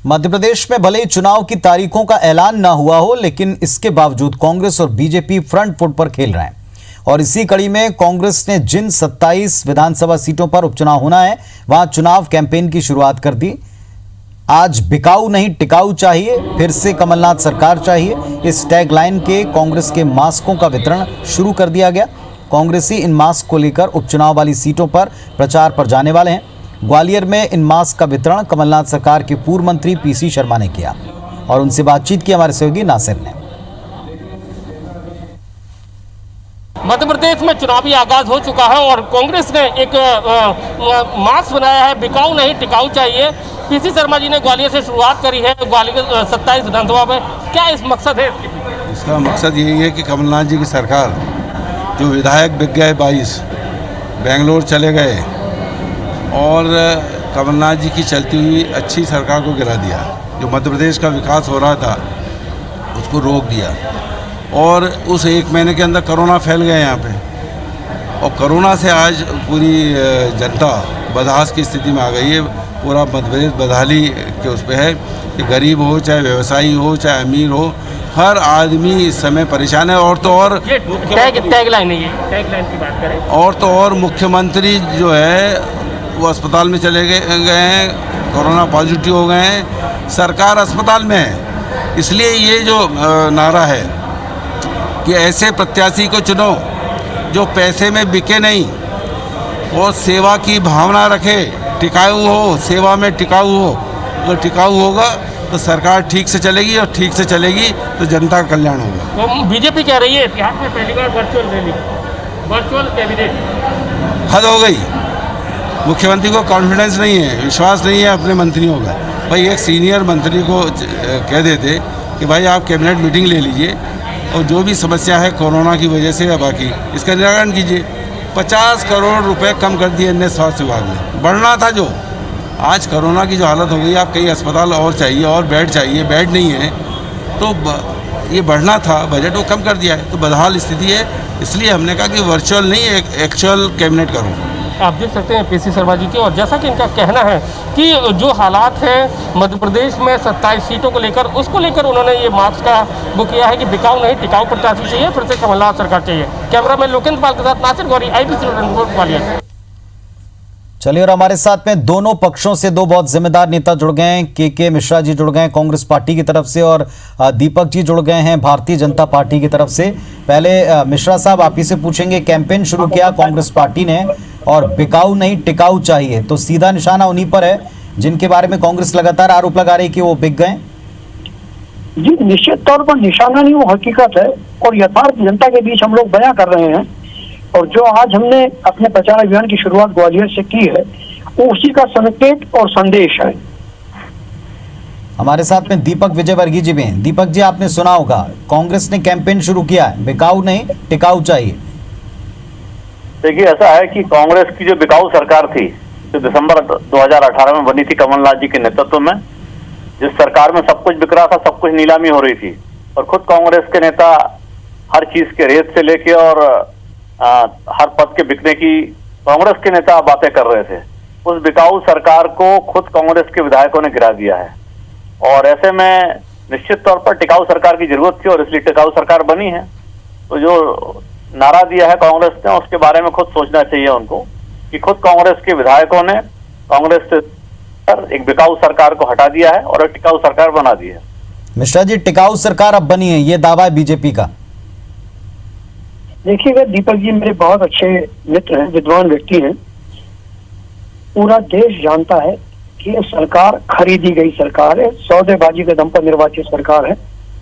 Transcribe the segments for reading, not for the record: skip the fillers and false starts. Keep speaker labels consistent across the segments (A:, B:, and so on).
A: मध्य प्रदेश में भले ही चुनाव की तारीखों का ऐलान ना हुआ हो, लेकिन इसके बावजूद कांग्रेस और बीजेपी फ्रंट फुट पर खेल रहे हैं। और इसी कड़ी में कांग्रेस ने जिन 27 विधानसभा सीटों पर उपचुनाव होना है, वहां चुनाव कैंपेन की शुरुआत कर दी। आज बिकाऊ नहीं टिकाऊ चाहिए, फिर से कमलनाथ सरकार चाहिए, इस टैगलाइन के कांग्रेस के मास्कों का वितरण शुरू कर दिया गया। कांग्रेसी इन मास्क को लेकर उपचुनाव वाली सीटों पर प्रचार पर जाने वाले हैं। ग्वालियर में इन मास्क का वितरण कमलनाथ सरकार के पूर्व मंत्री पीसी शर्मा ने किया और उनसे बातचीत की हमारे सहयोगी नासिर ने।
B: मध्य प्रदेश में चुनावी आगाज हो चुका है और कांग्रेस ने एक मास्क बनाया है, बिकाऊ नहीं टिकाऊ चाहिए। पीसी शर्मा जी ने ग्वालियर से शुरुआत करी है। ग्वालियर 27 विधानसभा में क्या इस मकसद है?
C: इसका मकसद यही है कि कमलनाथ जी की सरकार, जो विधायक बिक गए 22 बेंगलोर चले गए और कमलनाथ जी की चलती हुई अच्छी सरकार को गिरा दिया। जो मध्य प्रदेश का विकास हो रहा था उसको रोक दिया और उस एक महीने के अंदर कोरोना फैल गया यहाँ पे, और कोरोना से आज पूरी जनता बदहास की स्थिति में आ गई है। पूरा मध्य प्रदेश बदहाली के उस पर है कि गरीब हो, चाहे व्यवसायी हो, चाहे अमीर हो, हर आदमी इस समय परेशान है। और तो और
B: टैगलाइन है, ये टैगलाइन की बात करें,
C: और तो और मुख्यमंत्री जो है वो अस्पताल में चले गए हैं, कोरोना पॉजिटिव हो गए हैं, सरकार अस्पताल में है। इसलिए ये जो नारा है कि ऐसे प्रत्याशी को चुनो जो पैसे में बिके नहीं और सेवा की भावना रखे, टिकाऊ हो, सेवा में टिकाऊ हो। अगर टिकाऊ होगा तो सरकार ठीक से चलेगी और ठीक से चलेगी तो जनता का कल्याण होगा।
B: तो बीजेपी कह रही है इतिहास में पहली बार वर्चुअल रैली, वर्चुअल कैबिनेट।
C: हद हो गई। मुख्यमंत्री को कॉन्फिडेंस नहीं है, विश्वास नहीं है अपने मंत्रियों का। भाई एक सीनियर मंत्री को कह देते कि भाई आप कैबिनेट मीटिंग ले लीजिए और जो भी समस्या है कोरोना की वजह से या बाकी, इसका निराकरण कीजिए। 50 करोड़ रुपए कम कर दिए अन्य स्वास्थ्य विभाग में। बढ़ना था जो आज कोरोना की जो हालत हो गई, आप कई अस्पताल और चाहिए और बेड चाहिए, बेड नहीं है, तो ये बढ़ना था बजट, वो कम कर दिया है। तो बदहाल स्थिति है, इसलिए हमने कहा कि वर्चुअल नहीं, एक्चुअल कैबिनेट करो।
B: आप देख सकते हैं पीसी शर्मा जी की, और जैसा कि इनका कहना है कि जो हालात हैं मध्य प्रदेश में 27 सीटों को लेकर, उसको लेकर उन्होंने ये मार्क्स का वो किया है कि बिकाऊ नहीं टिकाऊ प्रत्याशी चाहिए, फिर से कमलनाथ सरकार चाहिए। कैमरामैन लोकेंद्र पाल के साथ नासिर गौरी, IBC ग्वालियर।
A: चलिए, और हमारे साथ में दोनों पक्षों से दो बहुत जिम्मेदार नेता जुड़ गए हैं। के मिश्रा जी जुड़ गए हैं कांग्रेस पार्टी की तरफ से और दीपक जी जुड़ गए हैं भारतीय जनता पार्टी की तरफ से। पहले मिश्रा साहब, आप ही से पूछेंगे, कैंपेन शुरू किया कांग्रेस पार्टी ने और बिकाऊ नहीं टिकाऊ चाहिए, तो सीधा निशाना उन्हीं पर है जिनके बारे में कांग्रेस लगातार आरोप लगा रही है कि वो बिक गए।
D: जी, निश्चित तौर पर निशाना नहीं, वो हकीकत है और यथार्थ जनता के बीच हम लोग बयां कर रहे हैं। और जो आज हमने अपने प्रचार अभियान की शुरुआत ग्वालियर से की है, वो उसी का संकेत और संदेश है।
A: हमारे साथ में दीपक विजयवर्गीय जी भी हैं। दीपक जी, आपने सुना होगा कांग्रेस ने कैंपेन शुरू किया है, बिकाऊ नहीं टिकाऊ चाहिए।
E: देखिए, ऐसा है कि कांग्रेस की जो बिकाऊ सरकार थी, जो दिसंबर 2018 में बनी थी कमलनाथ जी के नेतृत्व में, जिस सरकार में सब कुछ बिक रहा था, सब कुछ नीलामी हो रही थी और खुद कांग्रेस के नेता हर चीज के रेट से लेके और हर पद के बिकने की कांग्रेस के नेता बातें कर रहे थे। उस बिकाऊ सरकार को खुद कांग्रेस के विधायकों ने गिरा दिया है और ऐसे में निश्चित तौर पर टिकाऊ सरकार की जरूरत थी और इसलिए टिकाऊ सरकार बनी है। तो जो नारा दिया है कांग्रेस ने, उसके बारे में खुद सोचना चाहिए उनको कि खुद कांग्रेस के विधायकों ने कांग्रेस से एक बिकाऊ सरकार को हटा दिया है और एक टिकाऊ सरकार बना दी है।
A: मिश्रा जी, टिकाऊ सरकार अब बनी है, ये दावा है बीजेपी का।
D: देखिएगा, दीपक जी मेरे बहुत अच्छे मित्र हैं, विद्वान व्यक्ति हैं। पूरा देश जानता है कि ये सरकार खरीदी गई सरकार है, सौदेबाजी के दम पर निर्वाचित सरकार है।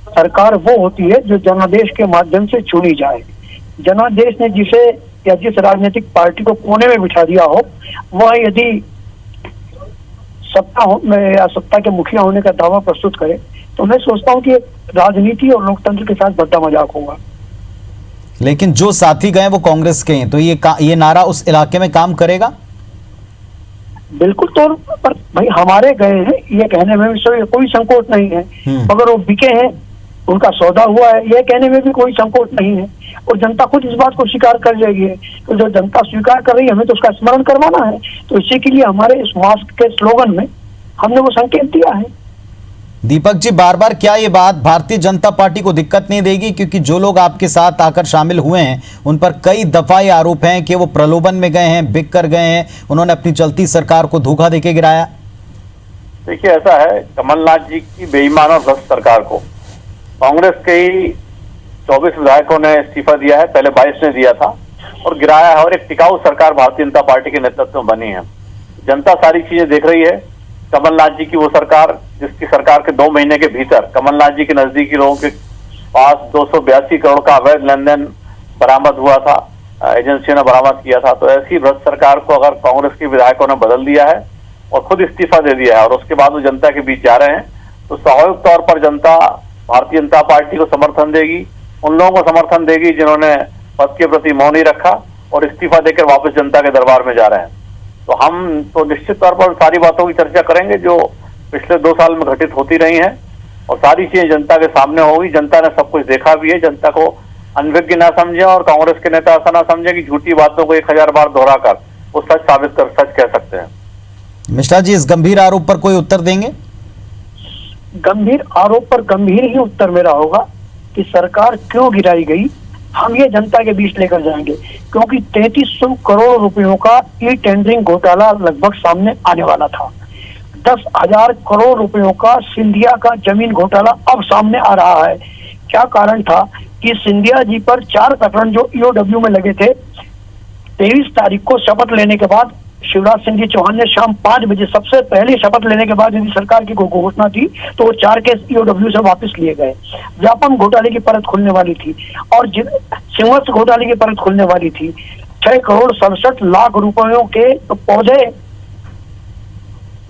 D: सरकार वो होती है जो जनादेश के माध्यम से चुनी जाए। जनादेश ने जिसे या जिस राजनीतिक पार्टी को कोने में बिठा दिया हो, वह यदि सत्ता में या सत्ता के मुखिया होने का दावा प्रस्तुत करे, तो मैं सोचता हूँ कि राजनीति और लोकतंत्र के साथ बड़ा मजाक होगा।
A: लेकिन जो साथी गए वो कांग्रेस के हैं, तो ये नारा उस इलाके में काम करेगा?
D: बिल्कुल तौर पर भाई हमारे गए हैं, ये कहने में भी कोई संकोच नहीं है। अगर वो बिके हैं, उनका सौदा हुआ है, ये कहने में भी कोई संकोच नहीं है और जनता खुद इस बात को स्वीकार कर जाएगी। तो जो जनता स्वीकार कर रही है, हमें तो उसका स्मरण करवाना है। तो इसी के लिए हमारे इस मास्क के स्लोगन में हमने वो संकेत दिया है।
A: दीपक जी, बार बार क्या ये बात भारतीय जनता पार्टी को दिक्कत नहीं देगी, क्योंकि जो लोग आपके साथ आकर शामिल हुए हैं उन पर कई दफा ये आरोप हैं कि वो प्रलोभन में गए हैं, बिक कर गए हैं, उन्होंने अपनी चलती सरकार को धोखा देके गिराया।
E: देखिए, ऐसा है, कमलनाथ जी की बेईमान और भ्रष्ट सरकार को कांग्रेस के ही 24 विधायकों ने इस्तीफा दिया है, पहले 22 ने दिया था और गिराया है, और एक टिकाऊ सरकार भारतीय जनता पार्टी के नेतृत्व में बनी है। जनता सारी चीजें देख रही है। कमलनाथ जी की वो सरकार, जिसकी सरकार के 2 महीने के भीतर कमलनाथ जी के नजदीकी लोगों के पास 282 करोड़ का अवैध लेन देन बरामद हुआ था, एजेंसियों ने बरामद किया था। तो ऐसी भ्रष्ट सरकार को अगर कांग्रेस के विधायकों ने बदल दिया है और खुद इस्तीफा दे दिया है और उसके बाद वो जनता के बीच जा रहे हैं, तो स्वाभाविक तौर पर जनता भारतीय जनता पार्टी को समर्थन देगी, उन लोगों को समर्थन देगी जिन्होंने पद के प्रति मौन नहीं रखा और इस्तीफा देकर वापस जनता के दरबार में जा रहे हैं। तो हम तो निश्चित तौर पर सारी बातों की चर्चा करेंगे जो पिछले 2 साल में घटित होती रही हैं, और सारी चीजें जनता के सामने होगी। जनता ने सब कुछ देखा भी है। जनता को अनभिज्ञ ना समझे और कांग्रेस के नेता ऐसा ना समझे कि झूठी बातों को 1000 बार दोहराकर वो सच साबित कर सच कह सकते हैं।
A: मिश्रा जी, इस गंभीर आरोप पर कोई उत्तर देंगे?
D: गंभीर आरोप पर गंभीर ही उत्तर मेरा होगा कि सरकार क्यों गिराई गई, हम ये जनता के बीच लेकर जाएंगे, क्योंकि 3300 करोड़ रुपयों का ई टेंडरिंग घोटाला लगभग सामने आने वाला था। 10,000 करोड़ रुपयों का सिंधिया का जमीन घोटाला अब सामने आ रहा है। क्या कारण था कि सिंधिया जी पर 4 प्रकरण जो ईओडब्ल्यू में लगे थे, 23 तारीख को शपथ लेने के बाद शिवराज सिंह जी चौहान ने शाम 5 बजे सबसे पहले शपथ लेने के बाद यदि सरकार की घोषणा थी तो वो 4 केस ईओडब्ल्यू से वापस लिए गए। व्यापम घोटाले की परत खुलने वाली थी और सिंहस्थ घोटाले की परत खुलने वाली थी। 6 करोड़ 67 लाख रुपयों के पौधे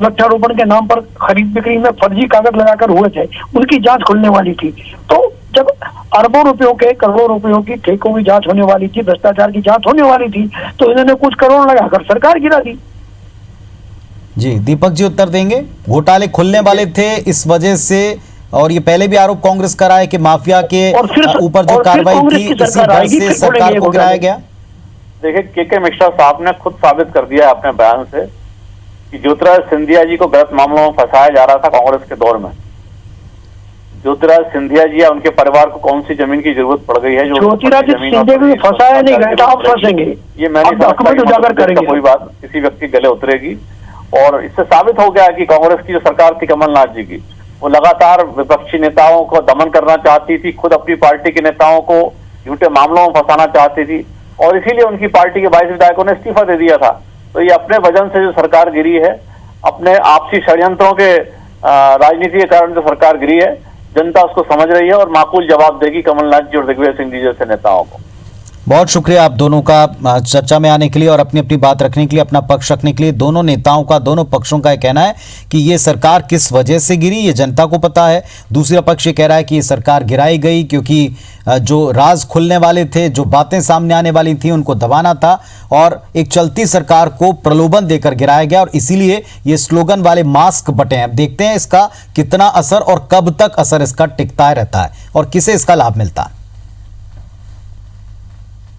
D: वृक्षारोपण के नाम पर खरीद बिक्री में फर्जी कागज लगाकर हुए थे, उनकी जांच खुलने वाली थी। तो जब अरबों रुपयों के, करोड़ों रुपयों की ठेकों की जांच होने वाली थी, भ्रष्टाचार की जांच होने वाली थी, तो इन्होंने कुछ करोड़ लगाकर सरकार गिरा दी।
A: जी, दीपक जी उत्तर देंगे। घोटाले खुलने वाले थे इस वजह से, और ये पहले भी आरोप कांग्रेस का रहा है कि माफिया के ऊपर जो कार्रवाई थी इसी डर से सरकार को गिराया गया।
E: देखिए, के मिश्रा साहब ने खुद साबित कर दिया अपने बयान से कि ज्योतिराज सिंधिया जी को गलत मामलों में फंसाया जा रहा था कांग्रेस के दौर में। ज्योतिराज सिंधिया जी या उनके परिवार को कौन सी जमीन की जरूरत पड़ गई है जो
D: ज्योतिराज सिंधिया को फंसाया नहीं गया, आप फंसेंगे।
E: ये मैंने
D: उजागर करेंगे,
E: कोई बात किसी व्यक्ति गले उतरेगी। और इससे साबित हो गया कि कांग्रेस की जो सरकार थी कमलनाथ जी की, वो लगातार विपक्षी नेताओं को दमन करना चाहती थी, खुद अपनी पार्टी के नेताओं को झूठे मामलों में फंसाना चाहती थी, और इसीलिए उनकी पार्टी के 22 विधायकों ने इस्तीफा दे दिया था। तो ये अपने वजन से जो सरकार गिरी है, अपने आपसी षड्यंत्रों के राजनीति के कारण जो सरकार गिरी है, जनता उसको समझ रही है और माकूल जवाब देगी कमलनाथ जी और दिग्विजय सिंह जी जैसे नेताओं को।
A: बहुत शुक्रिया आप दोनों का चर्चा में आने के लिए और अपनी अपनी बात रखने के लिए, अपना पक्ष रखने के लिए। दोनों नेताओं का, दोनों पक्षों का कहना है कि ये सरकार किस वजह से गिरी ये जनता को पता है। दूसरा पक्ष ये कह रहा है कि ये सरकार गिराई गई क्योंकि जो राज खुलने वाले थे, जो बातें सामने आने वाली थी, उनको दबाना था और एक चलती सरकार को प्रलोभन देकर गिराया गया, और इसीलिए ये स्लोगन वाले मास्क बटे हैं। अब देखते हैं इसका कितना असर और कब तक असर इसका टिकता रहता है और किसे इसका लाभ मिलता है।